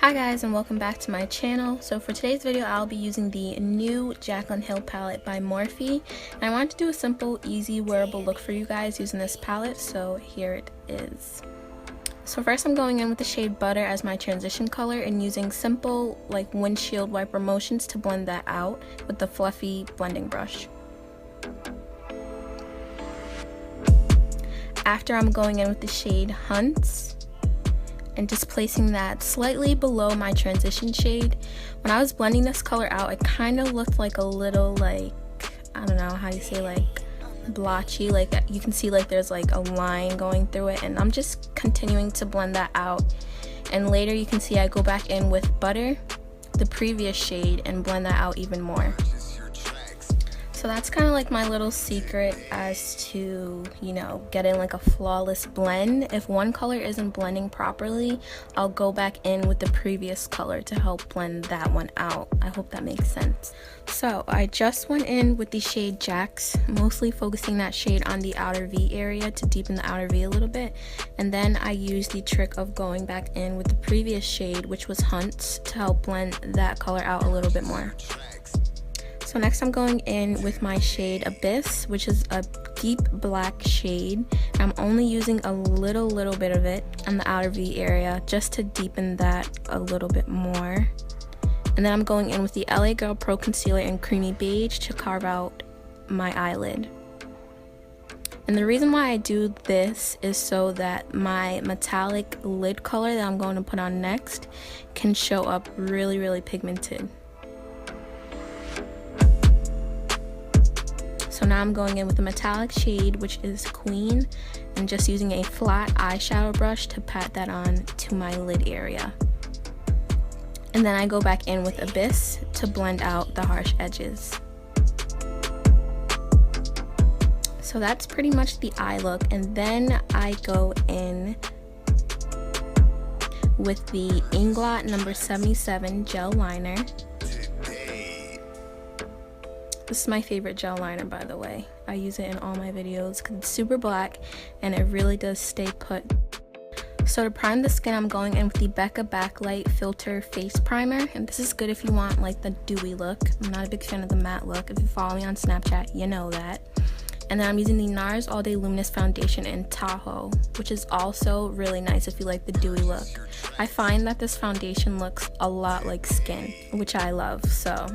Hi guys, and welcome back to my channel. So for today's video I'll be using the new Jaclyn Hill palette by Morphe, and I wanted to do a simple, easy, wearable look for you guys using this palette, so here it is. So first I'm going in with the shade Butter as my transition color and using simple like windshield wiper motions to blend that out with the fluffy blending brush. After, I'm going in with the shade Hunts and just placing that slightly below my transition shade. When I was blending this color out, it kind of looked like a little, like, I don't know how you say, like blotchy, like you can see like there's like a line going through it, and I'm just continuing to blend that out. And later you can see I go back in with Butter, the previous shade, and blend that out even more. So that's kind of like my little secret as to, you know, getting like a flawless blend. If one color isn't blending properly, I'll go back in with the previous color to help blend that one out. I hope that makes sense. So I just went in with the shade Jax, mostly focusing that shade on the outer V area to deepen the outer V a little bit. And then I used the trick of going back in with the previous shade, which was Hunts, to help blend that color out a little bit more. So next I'm going in with my shade Abyss, which is a deep black shade. I'm only using a little bit of it on the outer V area just to deepen that a little bit more. And then I'm going in with the LA Girl Pro Concealer in Creamy Beige to carve out my eyelid. And the reason why I do this is so that my metallic lid color that I'm going to put on next can show up really pigmented. So now I'm going in with a metallic shade, which is Queen, and just using a flat eyeshadow brush to pat that on to my lid area. And then I go back in with Abyss to blend out the harsh edges. So that's pretty much the eye look, and then I go in with the Inglot number 77 Gel Liner. This is my favorite gel liner, by the way. I use it in all my videos because it's super black and it really does stay put. So to prime the skin, I'm going in with the BECCA Backlight Filter Face Primer. And this is good if you want like the dewy look. I'm not a big fan of the matte look. If you follow me on Snapchat, you know that. And then I'm using the NARS All Day Luminous Foundation in Tahoe, which is also really nice if you like the dewy look. I find that this foundation looks a lot like skin, which I love, so.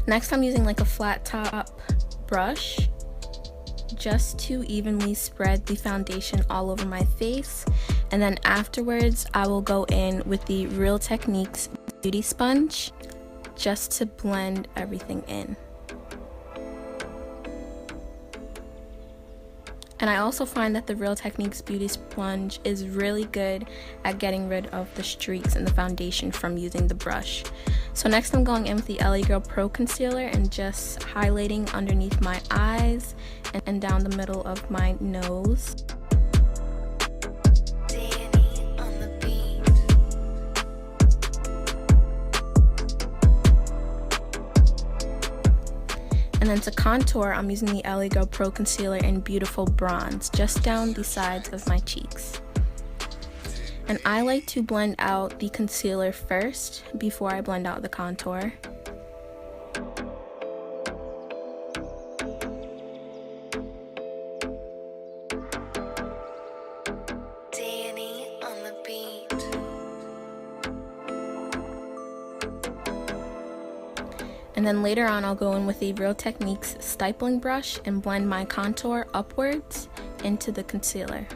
Next, I'm using like a flat top brush just to evenly spread the foundation all over my face. And then afterwards, I will go in with the Real Techniques Beauty Sponge just to blend everything in. And I also find that the Real Techniques Beauty Sponge is really good at getting rid of the streaks in the foundation from using the brush. So next I'm going in with the LA Girl Pro Concealer and just highlighting underneath my eyes and down the middle of my nose. And then to contour, I'm using the LA Girl Pro Concealer in Beautiful Bronze, just down the sides of my cheeks. And I like to blend out the concealer first before I blend out the contour. And then later on, I'll go in with the Real Techniques Stippling Brush and blend my contour upwards into the concealer.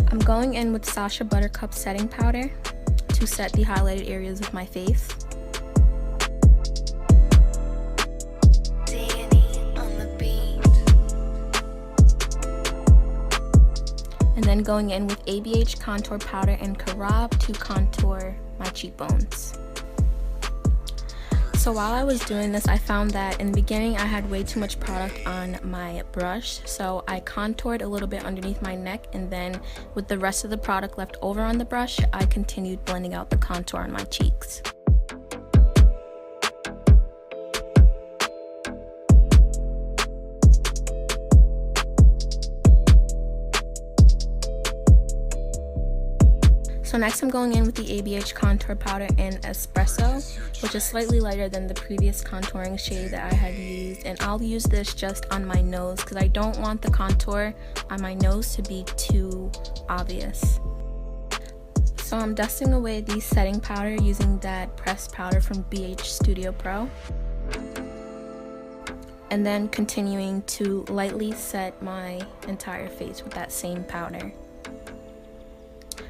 I'm going in with Sacha Buttercup Setting Powder to set the highlighted areas of my face. And then going in with ABH Contour Powder and Karab to contour my cheekbones. So while I was doing this, I found that in the beginning I had way too much product on my brush, so I contoured a little bit underneath my neck, and then with the rest of the product left over on the brush, I continued blending out the contour on my cheeks. So next I'm going in with the ABH contour powder in Espresso, which is slightly lighter than the previous contouring shade that I had used, and I'll use this just on my nose because I don't want the contour on my nose to be too obvious. So I'm dusting away the setting powder using that pressed powder from BH Studio Pro, and then continuing to lightly set my entire face with that same powder.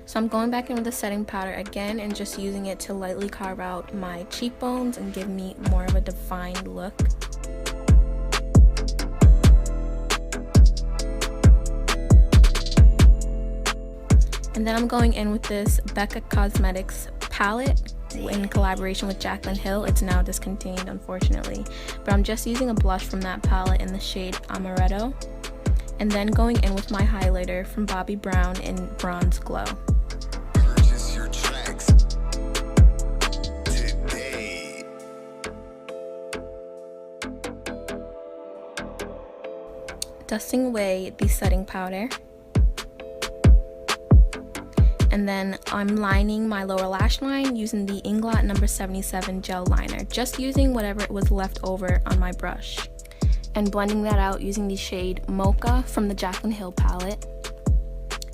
So I'm going back in with the setting powder again and just using it to lightly carve out my cheekbones and give me more of a defined look. And then I'm going in with this BECCA Cosmetics palette in collaboration with Jaclyn Hill. It's now discontinued, unfortunately, but I'm just using a blush from that palette in the shade Amaretto, and then going in with my highlighter from Bobbi Brown in Bronze Glow. Dusting away the setting powder, and then I'm lining my lower lash line using the Inglot No. 77 Gel Liner, just using whatever was left over on my brush, and blending that out using the shade Mocha from the Jaclyn Hill palette.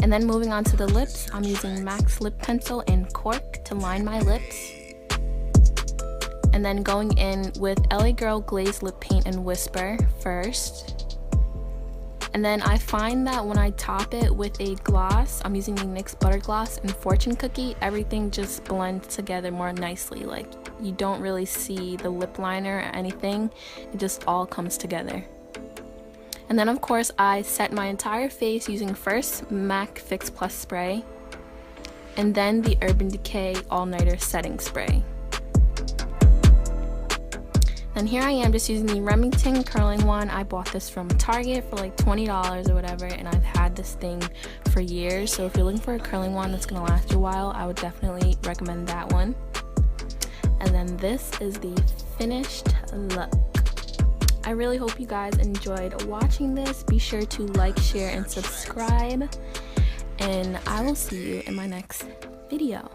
And then moving on to the lips, I'm using MAC's lip pencil in Cork to line my lips, and then going in with LA Girl Glazed Lip Paint in Whisper first. And then I find that when I top it with a gloss, I'm using the NYX Butter Gloss and Fortune Cookie, everything just blends together more nicely. Like, you don't really see the lip liner or anything, it just all comes together. And then of course I set my entire face using first MAC Fix Plus spray, and then the Urban Decay All Nighter setting spray. Then here I am just using the Remington curling one. I bought this from Target for like $20 or whatever, and I've had this thing for years. So if you're looking for a curling one that's gonna last you a while, I would definitely recommend that one. And then this is the finished look. I really hope you guys enjoyed watching this. Be sure to like, share, and subscribe. And I will see you in my next video.